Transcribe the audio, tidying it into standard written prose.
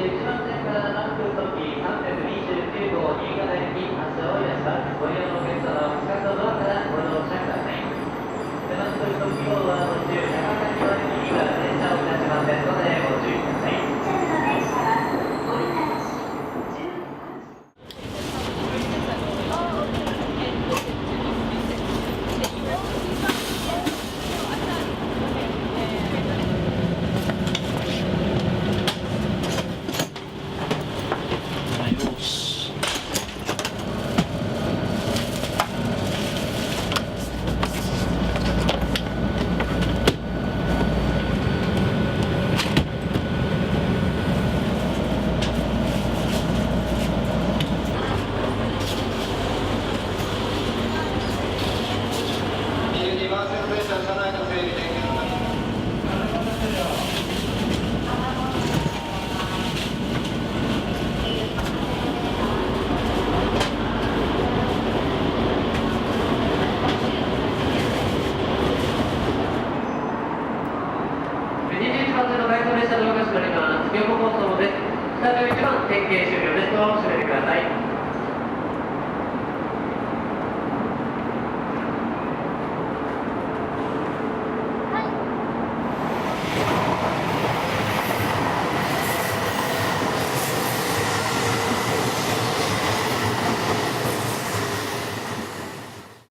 1番線から南空特急329号新潟行き発車をいたします。ご利用のお客様は近くのドアからご乗車ください。南空特急号は途中長崎までには電車をいたしませんのでご注意ください。次の電車は折り返し21番線の回送列車の動かしのります。京都放送です。スタジオ1番点検終了です。ドアを閉めてください。